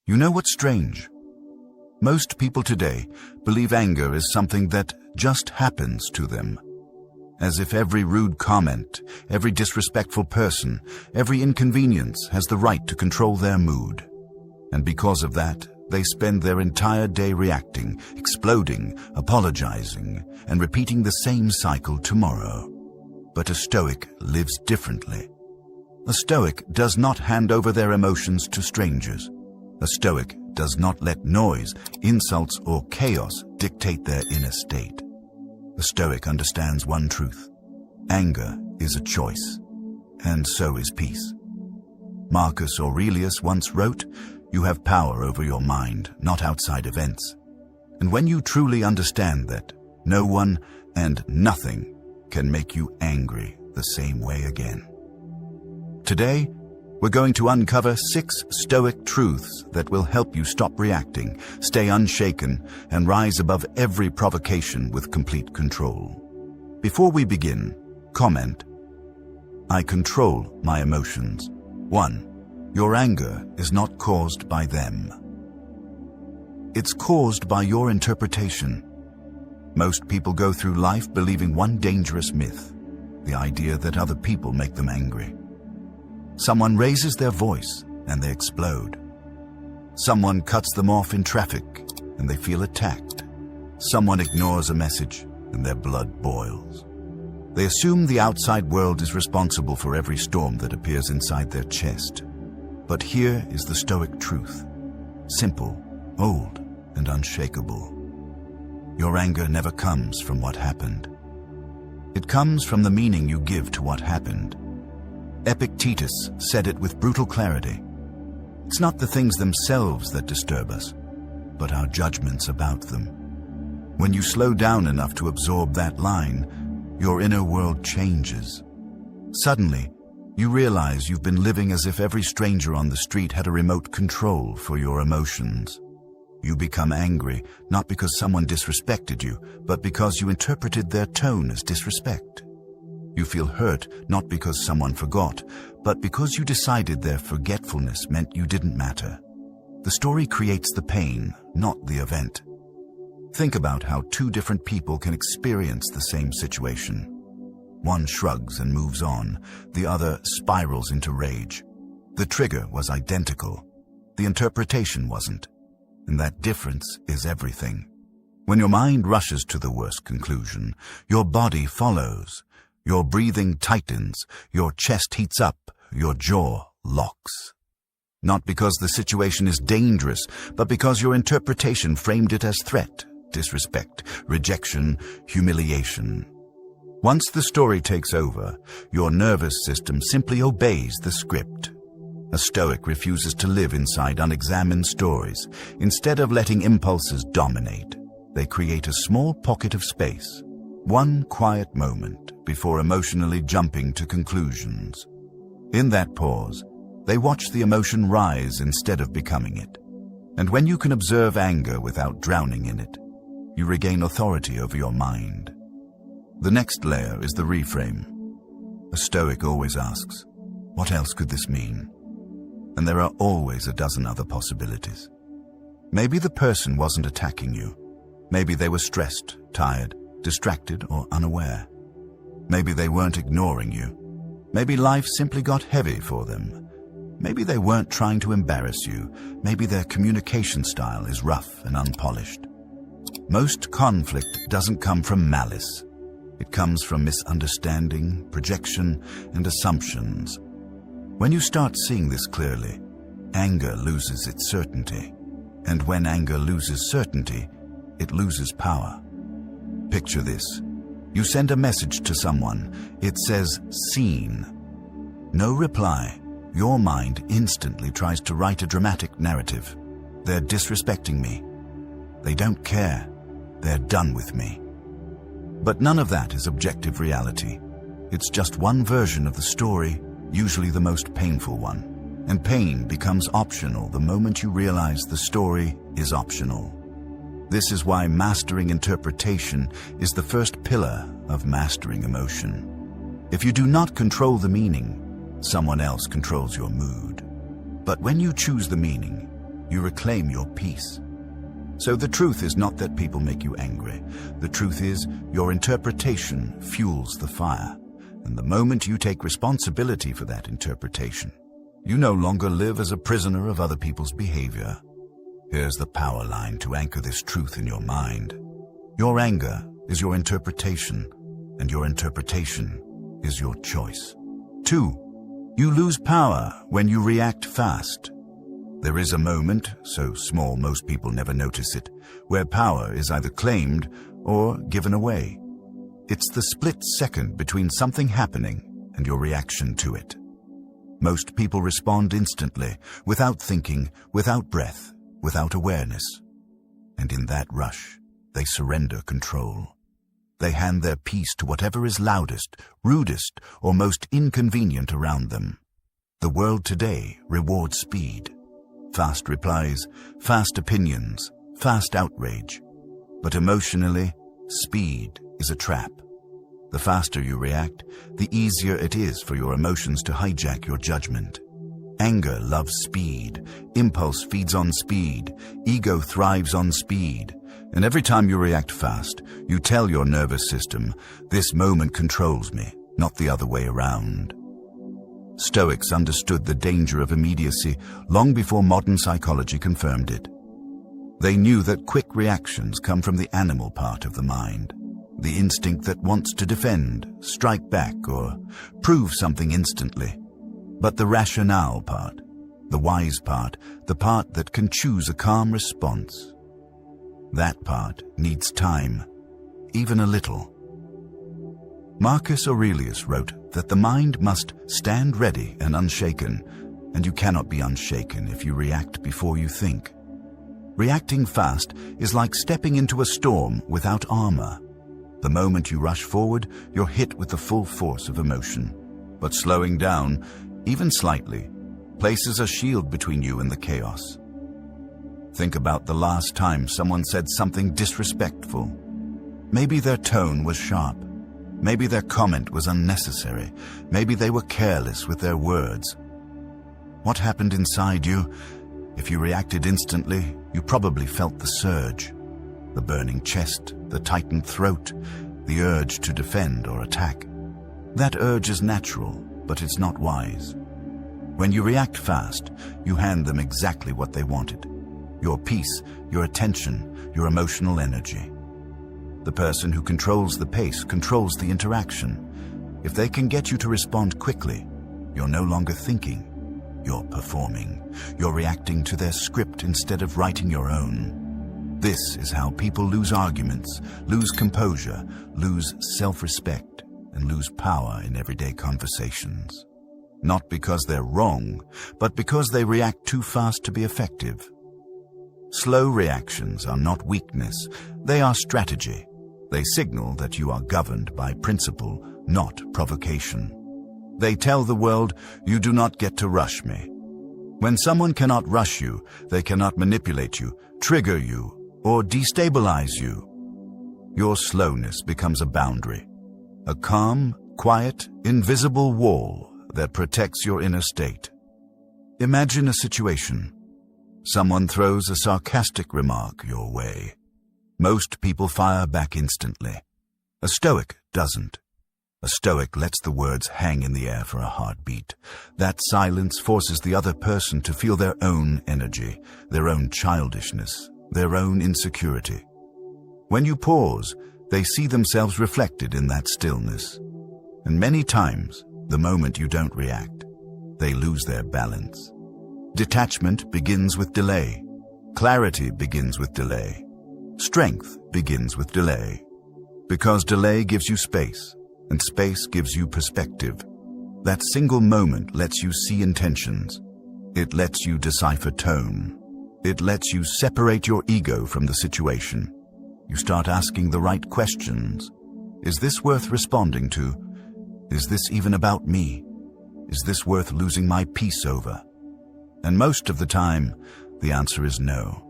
You know what's strange? Most people today believe anger is something that just happens to them. As if every rude comment, every disrespectful person, every inconvenience has the right to control their mood. And because of that, they spend their entire day reacting, exploding, apologizing, and repeating the same cycle tomorrow. But a Stoic lives differently. A Stoic does not hand over their emotions to strangers. A Stoic does not let noise, insults, or chaos dictate their inner state. A Stoic understands one truth: anger is a choice, and so is peace. Marcus Aurelius once wrote, "You have power over your mind, not outside events." And when you truly understand that, no one and nothing can make you angry the same way again. Today, we're going to uncover 6 Stoic truths that will help you stop reacting, stay unshaken, and rise above every provocation with complete control. Before we begin, comment: I control my emotions. 1. Your anger is not caused by them. It's caused by your interpretation. Most people go through life believing one dangerous myth: the idea that other people make them angry. Someone raises their voice and they explode. Someone cuts them off in traffic and they feel attacked. Someone ignores a message and their blood boils. They assume the outside world is responsible for every storm that appears inside their chest. But here is the Stoic truth: simple, old, and unshakable. Your anger never comes from what happened. It comes from the meaning you give to what happened. Epictetus said it with brutal clarity: it's not the things themselves that disturb us, but our judgments about them. When you slow down enough to absorb that line, your inner world changes. Suddenly, you realize you've been living as if every stranger on the street had a remote control for your emotions. You become angry, not because someone disrespected you, but because you interpreted their tone as disrespect. You feel hurt, not because someone forgot, but because you decided their forgetfulness meant you didn't matter. The story creates the pain, not the event. Think about how 2 different people can experience the same situation. One shrugs and moves on, the other spirals into rage. The trigger was identical. The interpretation wasn't. And that difference is everything. When your mind rushes to the worst conclusion, your body follows. Your breathing tightens, your chest heats up, your jaw locks. Not because the situation is dangerous, but because your interpretation framed it as threat, disrespect, rejection, humiliation. Once the story takes over, your nervous system simply obeys the script. A Stoic refuses to live inside unexamined stories. Instead of letting impulses dominate, they create a small pocket of space, one quiet moment before emotionally jumping to conclusions. In that pause, they watch the emotion rise instead of becoming it. And when you can observe anger without drowning in it, you regain authority over your mind. The next layer is the reframe. A Stoic always asks, what else could this mean? And there are always a dozen other possibilities. Maybe the person wasn't attacking you. Maybe they were stressed, tired, distracted, or unaware. Maybe they weren't ignoring you. Maybe life simply got heavy for them. Maybe they weren't trying to embarrass you. Maybe their communication style is rough and unpolished. Most conflict doesn't come from malice. It comes from misunderstanding, projection, and assumptions. When you start seeing this clearly, anger loses its certainty. And when anger loses certainty, it loses power. Picture this. You send a message to someone. It says, "Seen." No reply. Your mind instantly tries to write a dramatic narrative. They're disrespecting me. They don't care. They're done with me. But none of that is objective reality. It's just one version of the story, usually the most painful one. And pain becomes optional the moment you realize the story is optional. This is why mastering interpretation is the first pillar of mastering emotion. If you do not control the meaning, someone else controls your mood. But when you choose the meaning, you reclaim your peace. So the truth is not that people make you angry. The truth is your interpretation fuels the fire. And the moment you take responsibility for that interpretation, you no longer live as a prisoner of other people's behavior. Here's the power line to anchor this truth in your mind. Your anger is your interpretation, and your interpretation is your choice. 2. You lose power when you react fast. There is a moment, so small most people never notice it, where power is either claimed or given away. It's the split second between something happening and your reaction to it. Most people respond instantly, without thinking, without breath, without awareness. And in that rush, they surrender control. They hand their peace to whatever is loudest, rudest, or most inconvenient around them. The world today rewards speed. Fast replies, fast opinions, fast outrage. But emotionally, speed is a trap. The faster you react, the easier it is for your emotions to hijack your judgment. Anger loves speed, impulse feeds on speed, ego thrives on speed. And every time you react fast, you tell your nervous system, this moment controls me, not the other way around. Stoics understood the danger of immediacy long before modern psychology confirmed it. They knew that quick reactions come from the animal part of the mind, the instinct that wants to defend, strike back, or prove something instantly. But the rationale part, the wise part, the part that can choose a calm response, that part needs time, even a little. Marcus Aurelius wrote that the mind must stand ready and unshaken, and you cannot be unshaken if you react before you think. Reacting fast is like stepping into a storm without armor. The moment you rush forward, you're hit with the full force of emotion. But slowing down, even slightly, places a shield between you and the chaos. Think about the last time someone said something disrespectful. Maybe their tone was sharp. Maybe their comment was unnecessary. Maybe they were careless with their words. What happened inside you? If you reacted instantly, you probably felt the surge. The burning chest, the tightened throat, the urge to defend or attack. That urge is natural, but it's not wise. When you react fast, you hand them exactly what they wanted. Your peace, your attention, your emotional energy. The person who controls the pace controls the interaction. If they can get you to respond quickly, you're no longer thinking. You're performing. You're reacting to their script instead of writing your own. This is how people lose arguments, lose composure, lose self-respect, and lose power in everyday conversations. Not because they're wrong, but because they react too fast to be effective. Slow reactions are not weakness, they are strategy. They signal that you are governed by principle, not provocation. They tell the world, you do not get to rush me. When someone cannot rush you, they cannot manipulate you, trigger you, or destabilize you. Your slowness becomes a boundary, a calm, quiet, invisible wall that protects your inner state. Imagine a situation. Someone throws a sarcastic remark your way. Most people fire back instantly. A Stoic doesn't. A Stoic lets the words hang in the air for a heartbeat. That silence forces the other person to feel their own energy, their own childishness, their own insecurity. When you pause, they see themselves reflected in that stillness. And many times, the moment you don't react, they lose their balance. Detachment begins with delay. Clarity begins with delay. Strength begins with delay. Because delay gives you space, and space gives you perspective. That single moment lets you see intentions. It lets you decipher tone. It lets you separate your ego from the situation. You start asking the right questions. Is this worth responding to? Is this even about me? Is this worth losing my peace over? And most of the time, the answer is no.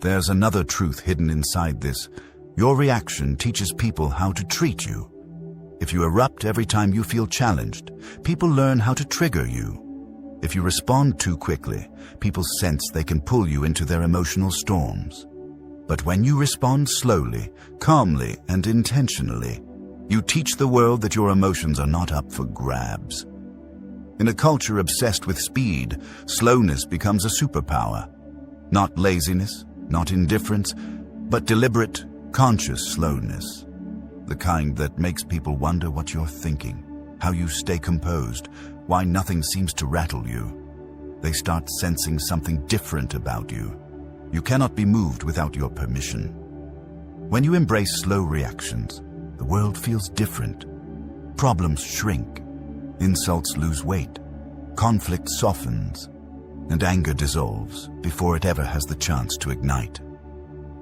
There's another truth hidden inside this. Your reaction teaches people how to treat you. If you erupt every time you feel challenged, people learn how to trigger you. If you respond too quickly, people sense they can pull you into their emotional storms. But when you respond slowly, calmly, and intentionally, you teach the world that your emotions are not up for grabs. In a culture obsessed with speed, slowness becomes a superpower. Not laziness, not indifference, but deliberate, conscious slowness. The kind that makes people wonder what you're thinking, how you stay composed, why nothing seems to rattle you. They start sensing something different about you. You cannot be moved without your permission. When you embrace slow reactions, the world feels different. Problems shrink. Insults lose weight, conflict softens, and anger dissolves before it ever has the chance to ignite.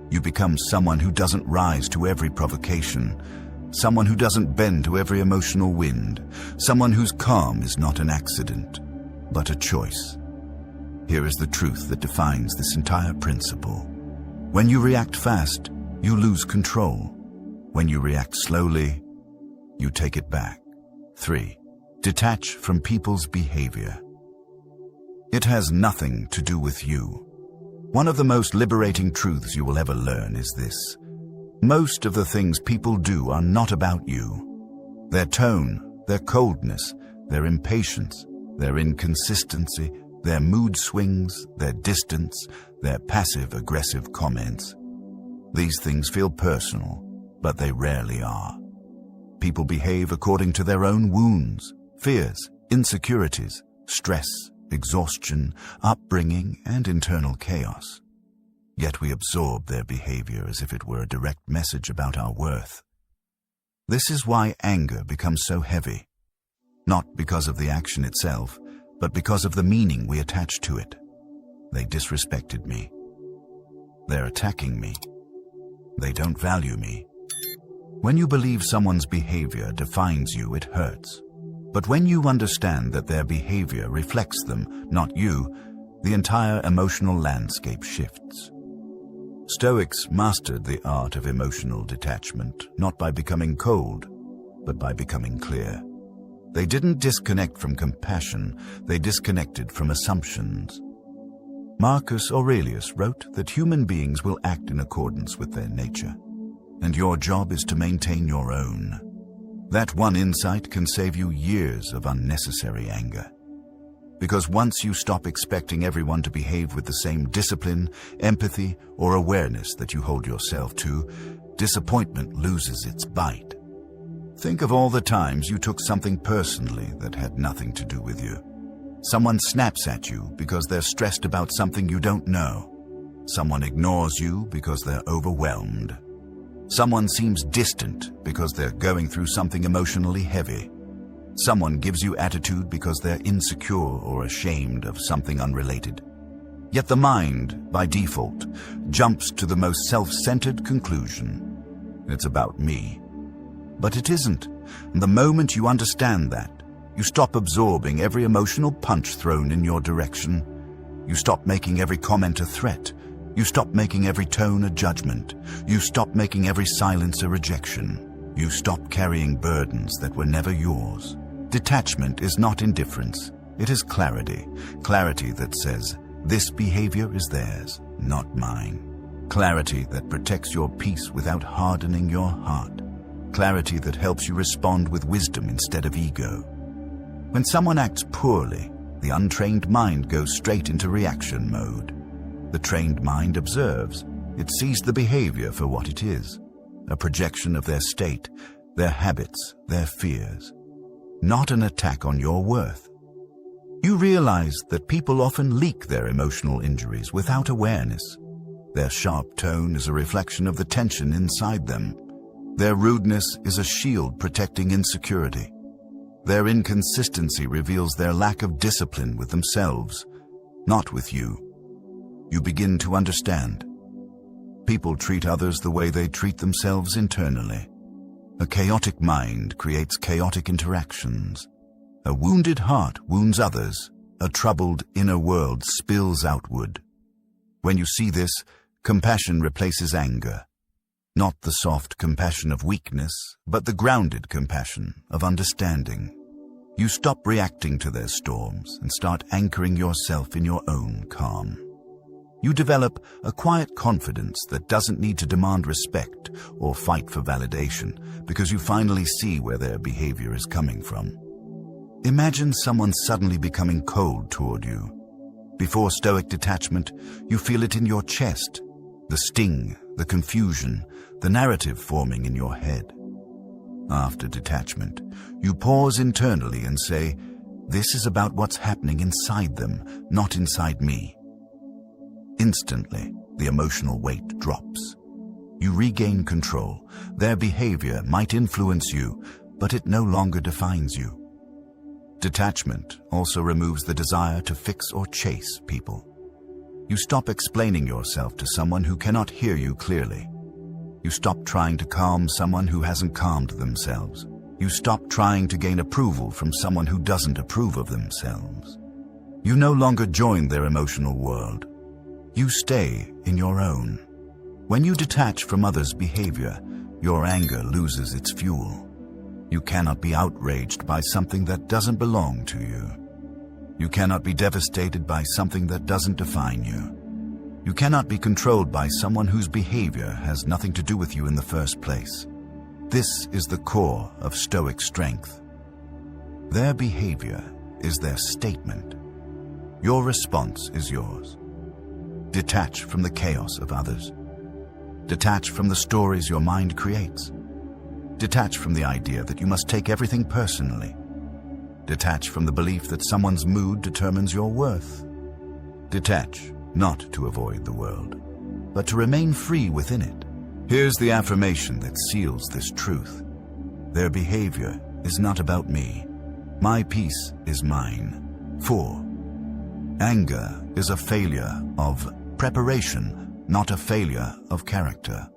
You become someone who doesn't rise to every provocation, someone who doesn't bend to every emotional wind, someone whose calm is not an accident, but a choice. Here is the truth that defines this entire principle. When you react fast, you lose control. When you react slowly, you take it back. 3. Detach from people's behavior. It has nothing to do with you. One of the most liberating truths you will ever learn is this. Most of the things people do are not about you. Their tone, their coldness, their impatience, their inconsistency, their mood swings, their distance, their passive-aggressive comments. These things feel personal, but they rarely are. People behave according to their own wounds, fears, insecurities, stress, exhaustion, upbringing, and internal chaos. Yet we absorb their behavior as if it were a direct message about our worth. This is why anger becomes so heavy, not because of the action itself, but because of the meaning we attach to it. They disrespected me. They're attacking me. They don't value me. When you believe someone's behavior defines you, it hurts. But when you understand that their behavior reflects them, not you, the entire emotional landscape shifts. Stoics mastered the art of emotional detachment, not by becoming cold, but by becoming clear. They didn't disconnect from compassion, they disconnected from assumptions. Marcus Aurelius wrote that human beings will act in accordance with their nature, and your job is to maintain your own. That one insight can save you years of unnecessary anger. Because once you stop expecting everyone to behave with the same discipline, empathy, or awareness that you hold yourself to, disappointment loses its bite. Think of all the times you took something personally that had nothing to do with you. Someone snaps at you because they're stressed about something you don't know. Someone ignores you because they're overwhelmed. Someone seems distant because they're going through something emotionally heavy. Someone gives you attitude because they're insecure or ashamed of something unrelated. Yet the mind, by default, jumps to the most self-centered conclusion. It's about me. But it isn't. And the moment you understand that, you stop absorbing every emotional punch thrown in your direction. You stop making every comment a threat. You stop making every tone a judgment. You stop making every silence a rejection. You stop carrying burdens that were never yours. Detachment is not indifference. It is clarity. Clarity that says, this behavior is theirs, not mine. Clarity that protects your peace without hardening your heart. Clarity that helps you respond with wisdom instead of ego. When someone acts poorly, the untrained mind goes straight into reaction mode. The trained mind observes. It sees the behavior for what it is, a projection of their state, their habits, their fears, not an attack on your worth. You realize that people often leak their emotional injuries without awareness. Their sharp tone is a reflection of the tension inside them. Their rudeness is a shield protecting insecurity. Their inconsistency reveals their lack of discipline with themselves, not with you. You begin to understand. People treat others the way they treat themselves internally. A chaotic mind creates chaotic interactions. A wounded heart wounds others. A troubled inner world spills outward. When you see this, compassion replaces anger. Not the soft compassion of weakness, but the grounded compassion of understanding. You stop reacting to their storms and start anchoring yourself in your own calm. You develop a quiet confidence that doesn't need to demand respect or fight for validation because you finally see where their behavior is coming from. Imagine someone suddenly becoming cold toward you. Before Stoic detachment, you feel it in your chest, the sting, the confusion, the narrative forming in your head. After detachment, you pause internally and say, "This is about what's happening inside them, not inside me." Instantly, the emotional weight drops. You regain control. Their behavior might influence you, but it no longer defines you. Detachment also removes the desire to fix or chase people. You stop explaining yourself to someone who cannot hear you clearly. You stop trying to calm someone who hasn't calmed themselves. You stop trying to gain approval from someone who doesn't approve of themselves. You no longer join their emotional world. You stay in your own. When you detach from others' behavior, your anger loses its fuel. You cannot be outraged by something that doesn't belong to you. You cannot be devastated by something that doesn't define you. You cannot be controlled by someone whose behavior has nothing to do with you in the first place. This is the core of Stoic strength. Their behavior is their statement. Your response is yours. Detach from the chaos of others. Detach from the stories your mind creates. Detach from the idea that you must take everything personally. Detach from the belief that someone's mood determines your worth. Detach, not to avoid the world, but to remain free within it. Here's the affirmation that seals this truth. Their behavior is not about me. My peace is mine. 4. Anger is a failure of preparation, not a failure of character.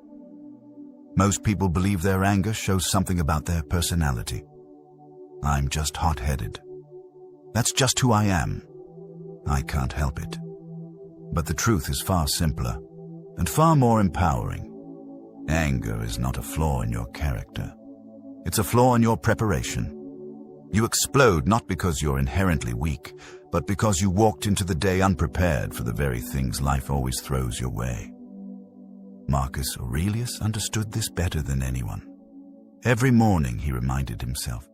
Most people believe their anger shows something about their personality. I'm just hot-headed. That's just who I am. I can't help it. But the truth is far simpler and far more empowering. Anger is not a flaw in your character. It's a flaw in your preparation. You explode not because you're inherently weak, but because you walked into the day unprepared for the very things life always throws your way. Marcus Aurelius understood this better than anyone. Every morning, he reminded himself,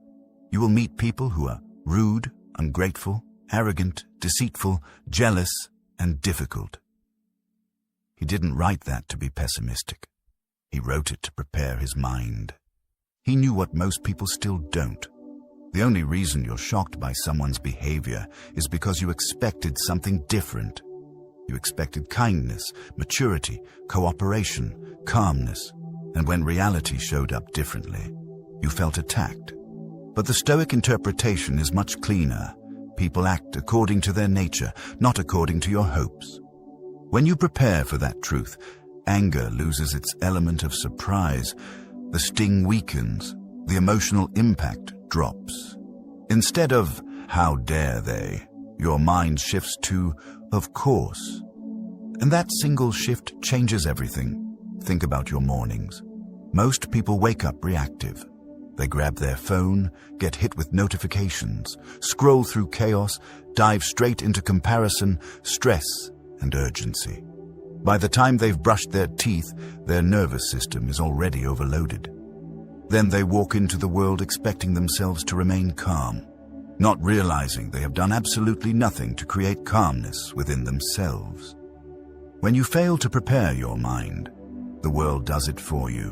you will meet people who are rude, ungrateful, arrogant, deceitful, jealous, and difficult. He didn't write that to be pessimistic. He wrote it to prepare his mind. He knew what most people still don't. The only reason you're shocked by someone's behavior is because you expected something different. You expected kindness, maturity, cooperation, calmness, and when reality showed up differently, you felt attacked. But the Stoic interpretation is much cleaner. People act according to their nature, not according to your hopes. When you prepare for that truth, anger loses its element of surprise, the sting weakens, the emotional impact drops. Instead of, how dare they, your mind shifts to, of course. And that single shift changes everything. Think about your mornings. Most people wake up reactive. They grab their phone, get hit with notifications, scroll through chaos, dive straight into comparison, stress, and urgency. By the time they've brushed their teeth, their nervous system is already overloaded. Then they walk into the world expecting themselves to remain calm, not realizing they have done absolutely nothing to create calmness within themselves. When you fail to prepare your mind, the world does it for you.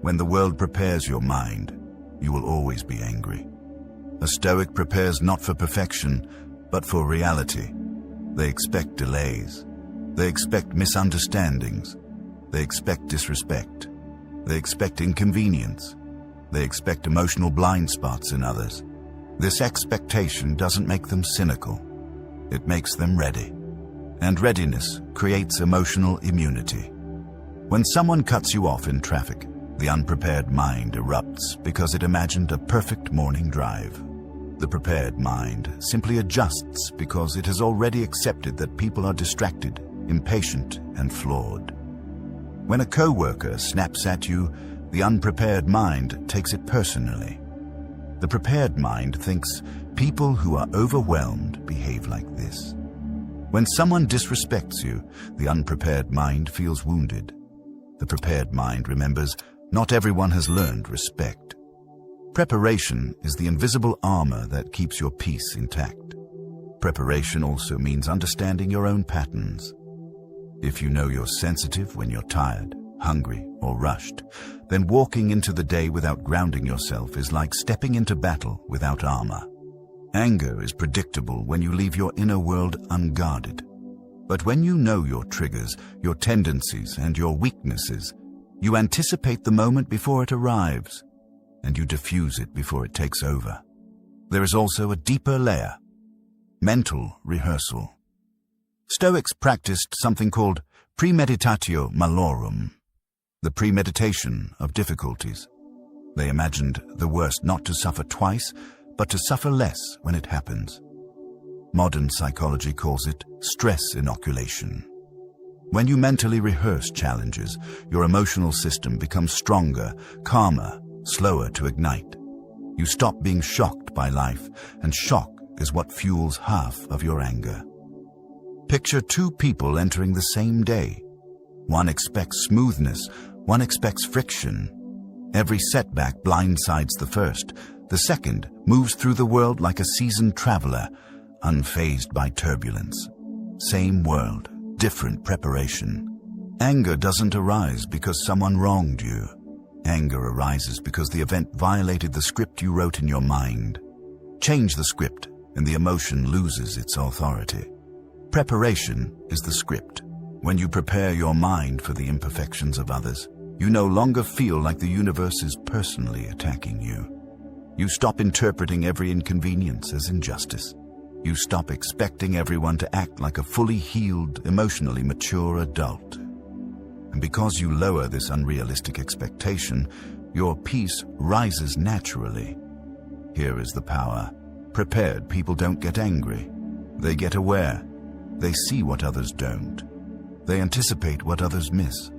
When the world prepares your mind, you will always be angry. A Stoic prepares not for perfection, but for reality. They expect delays. They expect misunderstandings. They expect disrespect. They expect inconvenience. They expect emotional blind spots in others. This expectation doesn't make them cynical. It makes them ready. And readiness creates emotional immunity. When someone cuts you off in traffic, the unprepared mind erupts because it imagined a perfect morning drive. The prepared mind simply adjusts because it has already accepted that people are distracted, impatient, and flawed. When a coworker snaps at you, the unprepared mind takes it personally. The prepared mind thinks people who are overwhelmed behave like this. When someone disrespects you, the unprepared mind feels wounded. The prepared mind remembers not everyone has learned respect. Preparation is the invisible armor that keeps your peace intact. Preparation also means understanding your own patterns. If you know you're sensitive when you're tired, hungry, or rushed, then walking into the day without grounding yourself is like stepping into battle without armor. Anger is predictable when you leave your inner world unguarded. But when you know your triggers, your tendencies, and your weaknesses, you anticipate the moment before it arrives, and you diffuse it before it takes over. There is also a deeper layer: mental rehearsal. Stoics practiced something called premeditatio malorum, the premeditation of difficulties. They imagined the worst not to suffer twice, but to suffer less when it happens. Modern psychology calls it stress inoculation. When you mentally rehearse challenges, your emotional system becomes stronger, calmer, slower to ignite. You stop being shocked by life, and shock is what fuels half of your anger. Picture two people entering the same day. One expects smoothness, one expects friction. Every setback blindsides the first. The second moves through the world like a seasoned traveler, unfazed by turbulence. Same world, different preparation. Anger doesn't arise because someone wronged you. Anger arises because the event violated the script you wrote in your mind. Change the script, and the emotion loses its authority. Preparation is the script. When you prepare your mind for the imperfections of others, you no longer feel like the universe is personally attacking you. You stop interpreting every inconvenience as injustice. You stop expecting everyone to act like a fully healed, emotionally mature adult. And because you lower this unrealistic expectation, your peace rises naturally. Here is the power. Prepared people don't get angry. They get aware. They see what others don't. They anticipate what others miss.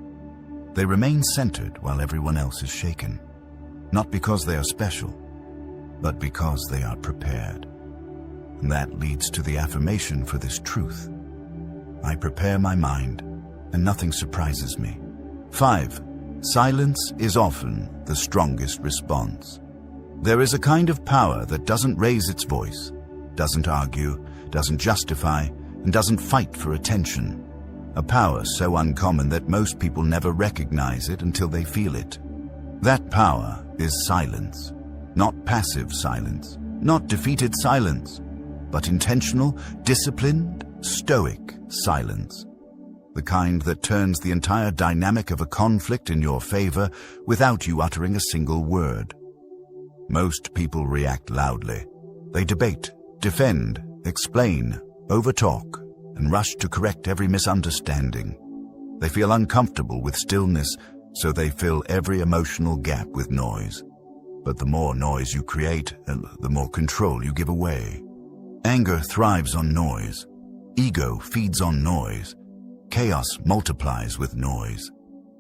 They remain centered while everyone else is shaken. Not because they are special, but because they are prepared. And that leads to the affirmation for this truth. I prepare my mind, and nothing surprises me. 5. Silence is often the strongest response. There is a kind of power that doesn't raise its voice, doesn't argue, doesn't justify, and doesn't fight for attention. A power so uncommon that most people never recognize it until they feel it. That power is silence. Not passive silence, not defeated silence, but intentional, disciplined, stoic silence. The kind that turns the entire dynamic of a conflict in your favor without you uttering a single word. Most people react loudly. They debate, defend, explain, overtalk, and rush to correct every misunderstanding. They feel uncomfortable with stillness, so they fill every emotional gap with noise. But the more noise you create, the more control you give away. Anger thrives on noise. Ego feeds on noise. Chaos multiplies with noise.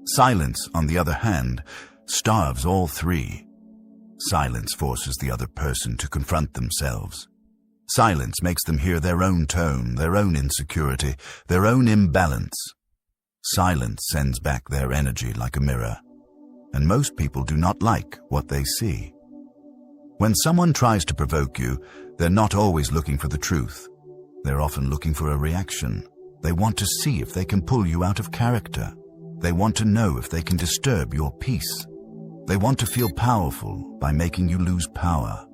Silence, on the other hand, starves all three. Silence forces the other person to confront themselves. Silence makes them hear their own tone, their own insecurity, their own imbalance. Silence sends back their energy like a mirror. And most people do not like what they see. When someone tries to provoke you, they're not always looking for the truth. They're often looking for a reaction. They want to see if they can pull you out of character. They want to know if they can disturb your peace. They want to feel powerful by making you lose power.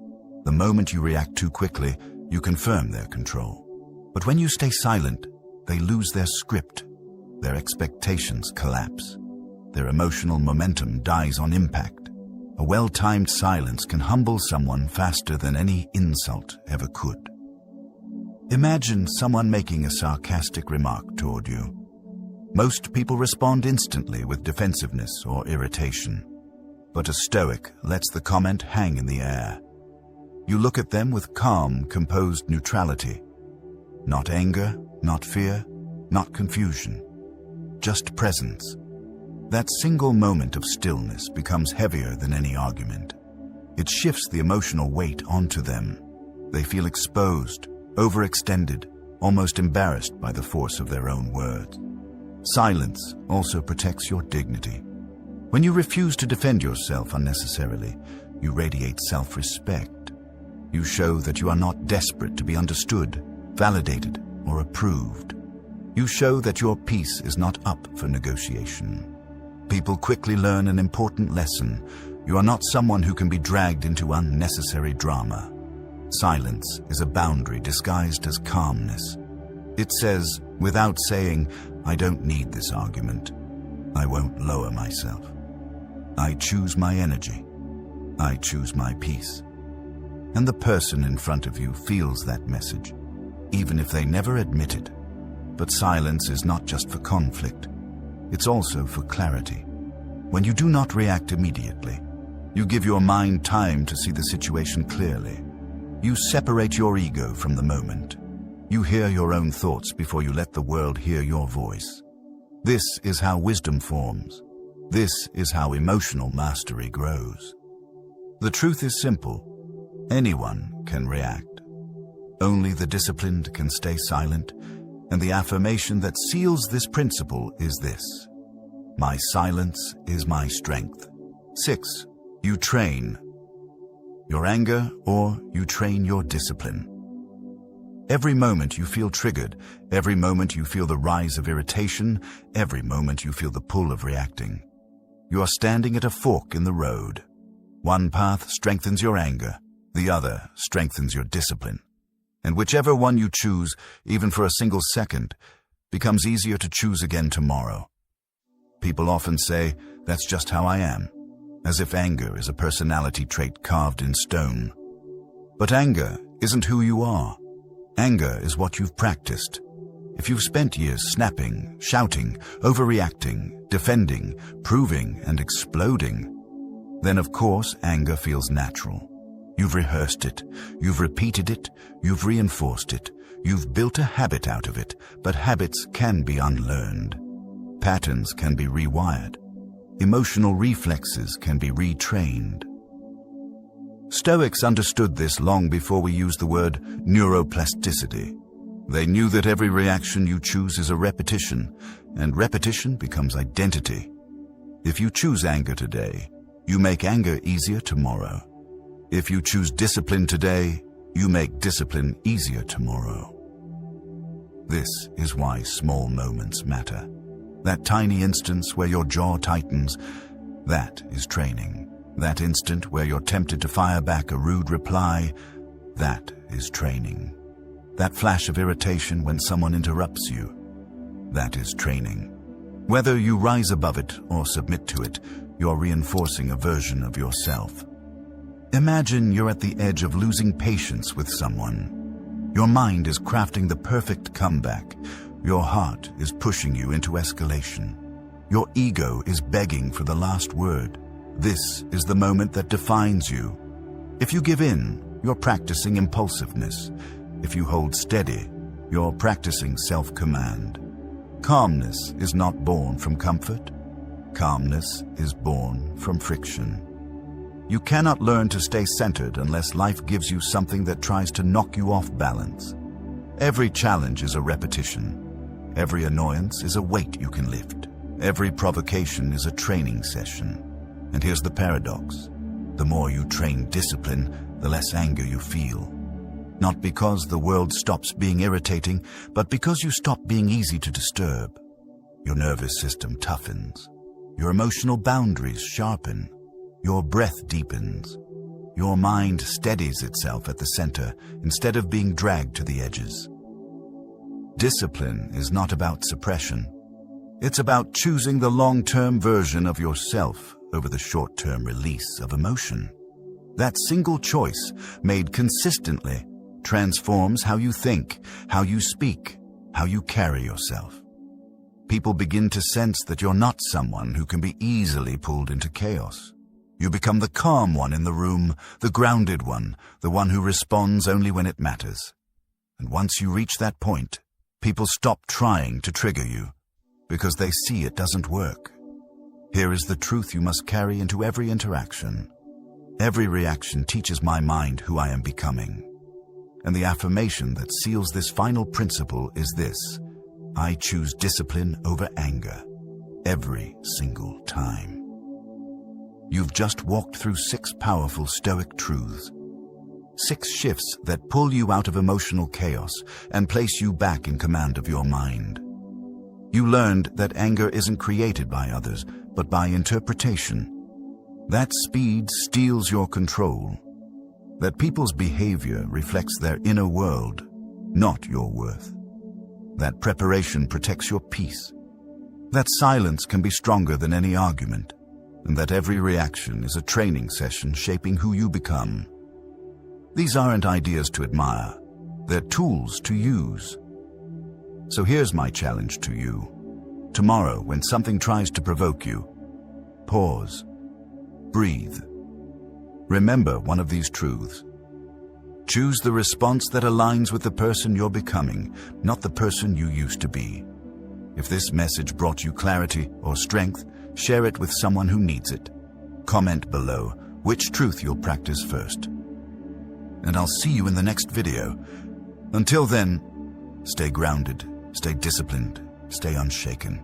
The moment you react too quickly, you confirm their control. But when you stay silent, they lose their script. Their expectations collapse. Their emotional momentum dies on impact. A well-timed silence can humble someone faster than any insult ever could. Imagine someone making a sarcastic remark toward you. Most people respond instantly with defensiveness or irritation. But a Stoic lets the comment hang in the air. You look at them with calm, composed neutrality. Not anger, not fear, not confusion. Just presence. That single moment of stillness becomes heavier than any argument. It shifts the emotional weight onto them. They feel exposed, overextended, almost embarrassed by the force of their own words. Silence also protects your dignity. When you refuse to defend yourself unnecessarily, you radiate self-respect. You show that you are not desperate to be understood, validated, or approved. You show that your peace is not up for negotiation. People quickly learn an important lesson. You are not someone who can be dragged into unnecessary drama. Silence is a boundary disguised as calmness. It says, without saying, I don't need this argument. I won't lower myself. I choose my energy. I choose my peace. And the person in front of you feels that message, even if they never admit it. But silence is not just for conflict. It's also for clarity. When you do not react immediately, you give your mind time to see the situation clearly. You separate your ego from the moment. You hear your own thoughts before you let the world hear your voice. This is how wisdom forms. This is how emotional mastery grows. The truth is simple. Anyone can react. Only the disciplined can stay silent, and the affirmation that seals this principle is this: my silence is my strength. 6. You train your anger, or you train your discipline. Every moment you feel triggered, every moment you feel the rise of irritation, every moment you feel the pull of reacting, you are standing at a fork in the road. One path strengthens your anger, the other strengthens your discipline. And whichever one you choose, even for a single second, becomes easier to choose again tomorrow. People often say, that's just how I am, as if anger is a personality trait carved in stone. But anger isn't who you are. Anger is what you've practiced. If you've spent years snapping, shouting, overreacting, defending, proving, and exploding, then of course anger feels natural. You've rehearsed it, you've repeated it, you've reinforced it, you've built a habit out of it, but habits can be unlearned. Patterns can be rewired. Emotional reflexes can be retrained. Stoics understood this long before we used the word neuroplasticity. They knew that every reaction you choose is a repetition, and repetition becomes identity. If you choose anger today, you make anger easier tomorrow. If you choose discipline today, you make discipline easier tomorrow. This is why small moments matter. That tiny instance where your jaw tightens, that is training. That instant where you're tempted to fire back a rude reply, that is training. That flash of irritation when someone interrupts you, that is training. Whether you rise above it or submit to it, you're reinforcing a version of yourself. Imagine you're at the edge of losing patience with someone. Your mind is crafting the perfect comeback. Your heart is pushing you into escalation. Your ego is begging for the last word. This is the moment that defines you. If you give in, you're practicing impulsiveness. If you hold steady, you're practicing self-command. Calmness is not born from comfort. Calmness is born from friction. You cannot learn to stay centered unless life gives you something that tries to knock you off balance. Every challenge is a repetition. Every annoyance is a weight you can lift. Every provocation is a training session. And here's the paradox. The more you train discipline, the less anger you feel. Not because the world stops being irritating, but because you stop being easy to disturb. Your nervous system toughens. Your emotional boundaries sharpen. Your breath deepens. Your mind steadies itself at the center instead of being dragged to the edges. Discipline is not about suppression. It's about choosing the long-term version of yourself over the short-term release of emotion. That single choice, made consistently, transforms how you think, how you speak, how you carry yourself. People begin to sense that you're not someone who can be easily pulled into chaos. You become the calm one in the room, the grounded one, the one who responds only when it matters. And once you reach that point, people stop trying to trigger you, because they see it doesn't work. Here is the truth you must carry into every interaction. Every reaction teaches my mind who I am becoming. And the affirmation that seals this final principle is this: I choose discipline over anger every single time. You've just walked through 6 powerful Stoic truths. 6 shifts that pull you out of emotional chaos and place you back in command of your mind. You learned that anger isn't created by others, but by interpretation. That speed steals your control. That people's behavior reflects their inner world, not your worth. That preparation protects your peace. That silence can be stronger than any argument, and that every reaction is a training session shaping who you become. These aren't ideas to admire, they're tools to use. So here's my challenge to you. Tomorrow, when something tries to provoke you, pause, breathe. Remember one of these truths. Choose the response that aligns with the person you're becoming, not the person you used to be. If this message brought you clarity or strength, share it with someone who needs it. Comment below which truth you'll practice first. And I'll see you in the next video. Until then, stay grounded, stay disciplined, stay unshaken.